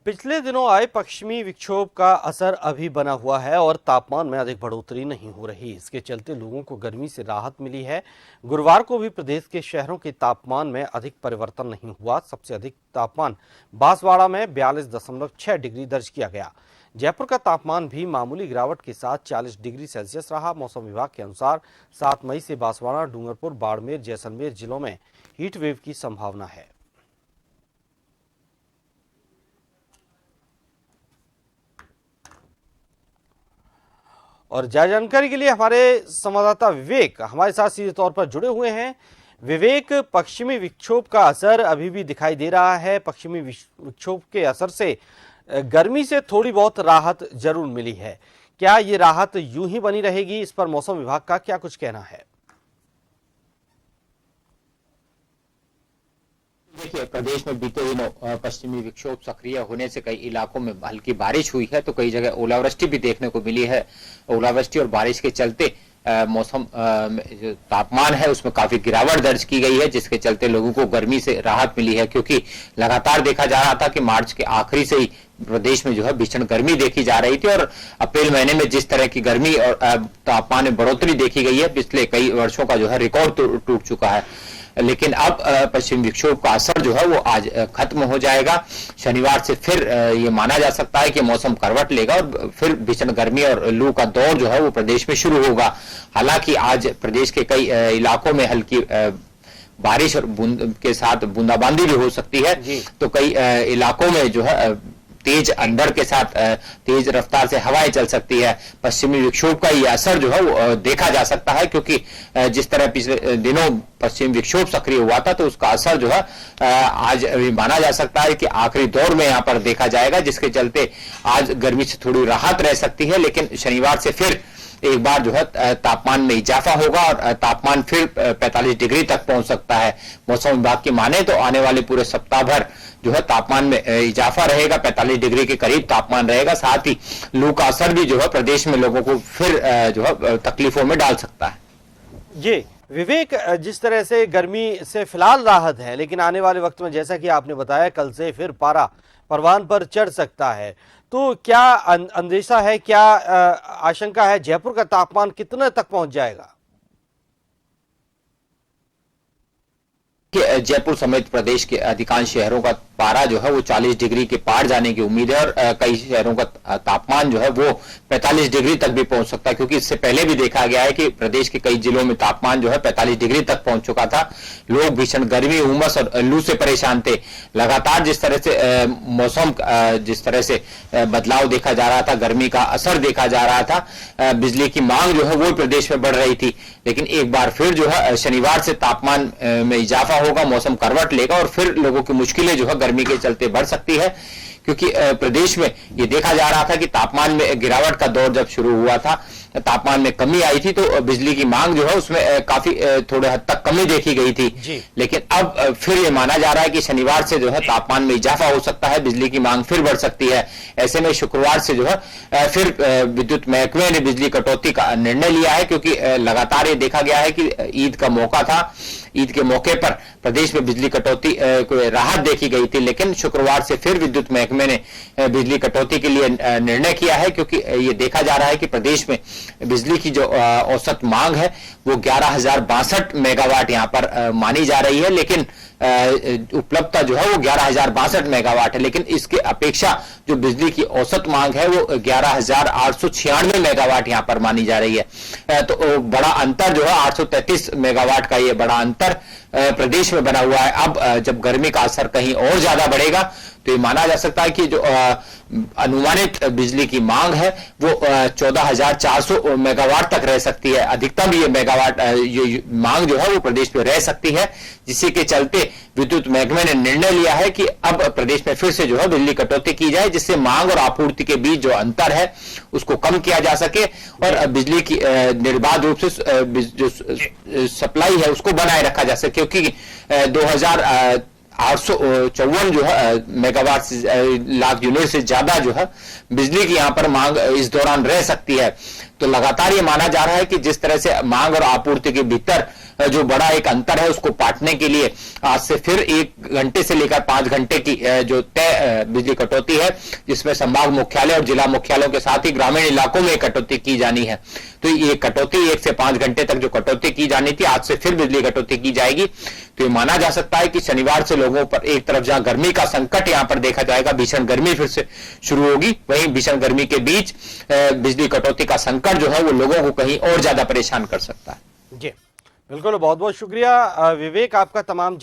पिछले दिनों आए पश्चिमी विक्षोभ का असर अभी बना हुआ है और तापमान में अधिक बढ़ोतरी नहीं हो रही। इसके चलते लोगों को गर्मी से राहत मिली है। गुरुवार को भी प्रदेश के शहरों के तापमान में अधिक परिवर्तन नहीं हुआ। सबसे अधिक तापमान बांसवाड़ा में 42.6 डिग्री दर्ज किया गया। जयपुर का तापमान भी मामूली गिरावट के साथ 40 डिग्री सेल्सियस रहा। मौसम विभाग के अनुसार 7 मई से बांसवाड़ा, डूंगरपुर, बाड़मेर, जैसलमेर जिलों में हीट वेव की संभावना है। और ज्यादा जानकारी के लिए हमारे संवाददाता विवेक हमारे साथ सीधे तौर पर जुड़े हुए हैं। विवेक, पश्चिमी विक्षोभ का असर अभी भी दिखाई दे रहा है। पश्चिमी विक्षोभ के असर से गर्मी से थोड़ी बहुत राहत जरूर मिली है। क्या ये राहत यूं ही बनी रहेगी? इस पर मौसम विभाग का क्या कुछ कहना है? देखिए, प्रदेश में बीते दिनों पश्चिमी विक्षोभ सक्रिय होने से कई इलाकों में हल्की बारिश हुई है, तो कई जगह ओलावृष्टि भी देखने को मिली है। ओलावृष्टि और बारिश के चलते मौसम जो तापमान है उसमें काफी गिरावट दर्ज की गई है, जिसके चलते लोगों को गर्मी से राहत मिली है। क्योंकि लगातार देखा जा रहा था कि मार्च के आखिरी से ही प्रदेश में जो है भीषण गर्मी देखी जा रही थी और अप्रैल महीने में जिस तरह की गर्मी और तापमान में बढ़ोतरी देखी गई है, पिछले कई वर्षों का जो है रिकॉर्ड टूट चुका है। लेकिन अब पश्चिम विक्षोभ का असर जो है वो आज खत्म हो जाएगा। शनिवार से फिर ये माना जा सकता है कि मौसम करवट लेगा और फिर भीषण गर्मी और लू का दौर जो है वो प्रदेश में शुरू होगा। हालांकि आज प्रदेश के कई इलाकों में हल्की बारिश और बूंद के साथ बूंदाबांदी भी हो सकती है, तो कई इलाकों में जो है तेज अंधड़ के साथ तेज रफ्तार से हवाएं चल सकती है। पश्चिमी विक्षोभ का ये असर जो है वो देखा जा सकता है, क्योंकि जिस तरह पिछले दिनों पश्चिम विक्षोभ सक्रिय हुआ था तो उसका असर जो है आज माना जा सकता है कि आखिरी दौर में यहाँ पर देखा जाएगा, जिसके चलते आज गर्मी से थोड़ी राहत रह सकती है। लेकिन शनिवार से फिर एक बार जो है तापमान में इजाफा होगा और तापमान फिर 45 डिग्री तक पहुंच सकता है। मौसम विभाग की माने तो आने वाले पूरे सप्ताह भर जो है तापमान में इजाफा रहेगा, 45 डिग्री के करीब तापमान रहेगा। साथ ही लू का असर भी जो है प्रदेश में लोगों को फिर जो है तकलीफों में डाल सकता है। जी विवेक, जिस तरह से गर्मी से फिलहाल राहत है, लेकिन आने वाले वक्त में जैसा कि आपने बताया कल से फिर पारा परवान पर चढ़ सकता है, तो क्या अंदेशा है, क्या आशंका है, जयपुर का तापमान कितने तक पहुंच जाएगा? जयपुर समेत प्रदेश के अधिकांश शहरों का पारा जो है वो 40 डिग्री के पार जाने की उम्मीद है और कई शहरों का तापमान जो है वो 45 डिग्री तक भी पहुंच सकता है, क्योंकि इससे पहले भी देखा गया है कि प्रदेश के कई जिलों में तापमान जो है 45 डिग्री तक पहुंच चुका था। लोग भीषण गर्मी, उमस और लू से परेशान थे। लगातार जिस तरह से मौसम जिस तरह से बदलाव देखा जा रहा था, गर्मी का असर देखा जा रहा था, बिजली की मांग जो है वो प्रदेश में बढ़ रही थी। लेकिन एक बार फिर जो है शनिवार से तापमान में इजाफा होगा, मौसम करवट लेगा और फिर लोगों की मुश्किलें जो है गर्मी के चलते बढ़ सकती है। क्योंकि प्रदेश में ये देखा जा रहा था कि तापमान में गिरावट का दौर जब शुरू हुआ था, तापमान में कमी आई थी, तो बिजली की मांग जो है उसमें काफी थोड़े हद तक कमी देखी गई थी। लेकिन अब फिर ये माना जा रहा है कि शनिवार से जो है तापमान में इजाफा हो सकता है, बिजली की मांग फिर बढ़ सकती है। ऐसे में शुक्रवार से जो है फिर विद्युत महकमे ने बिजली कटौती का निर्णय लिया है, क्योंकि लगातार ये देखा गया है कि ईद का मौका था, ईद के मौके पर प्रदेश में बिजली कटौती को राहत देखी गई थी। लेकिन शुक्रवार से फिर विद्युत महकमे ने बिजली कटौती के लिए निर्णय किया है, क्योंकि ये देखा जा रहा है कि प्रदेश में बिजली की जो औसत मांग है वो 11,062 मेगावाट यहाँ पर मानी जा रही है, लेकिन उपलब्धता जो है वो 11,062 मेगावाट है। लेकिन इसके अपेक्षा जो बिजली की औसत मांग है वो 11,896 मेगावाट यहाँ पर मानी जा रही है। तो बड़ा अंतर जो है 833 मेगावाट का ये बड़ा अंतर प्रदेश में बना हुआ है। अब जब गर्मी का असर कहीं और ज्यादा बढ़ेगा तो ये माना जा सकता है कि जो अनुमानित बिजली की मांग है वो 14,400 मेगावाट तक रह सकती है। अधिकतम ये मेगावाट ये मांग जो है वो प्रदेश में रह सकती है, जिसके के चलते विद्युत महकमे ने निर्णय लिया है कि अब प्रदेश में फिर से जो है बिजली कटौती की जाए, जिससे मांग और आपूर्ति के बीच जो अंतर है उसको कम किया जा सके और बिजली की निर्बाध रूप से जो सप्लाई है उसको बनाए रखा जा सके। क्योंकि 854 जो है मेगावाट से लाख यूनिट से ज्यादा जो है बिजली की यहां पर मांग इस दौरान रह सकती है। तो लगातार ये माना जा रहा है कि जिस तरह से मांग और आपूर्ति के भीतर जो बड़ा एक अंतर है उसको पाटने के लिए आज से फिर 1 घंटे से लेकर 5 घंटे की जो तय बिजली कटौती है, जिसमें संभाग मुख्यालय और जिला मुख्यालयों के साथ ही ग्रामीण इलाकों में कटौती की जानी है। तो ये कटौती 1 से 5 घंटे तक जो कटौती की जानी थी, आज से फिर बिजली कटौती की जाएगी। तो ये माना जा सकता है कि शनिवार से लोगों पर एक तरफ जहां गर्मी का संकट यहां पर देखा जाएगा, भीषण गर्मी फिर से शुरू होगी, वहीं भीषण गर्मी के बीच बिजली कटौती का संकट जो है वो लोगों को कहीं और ज्यादा परेशान कर सकता है। जी बिल्कुल, बहुत बहुत शुक्रिया विवेक, आपका तमाम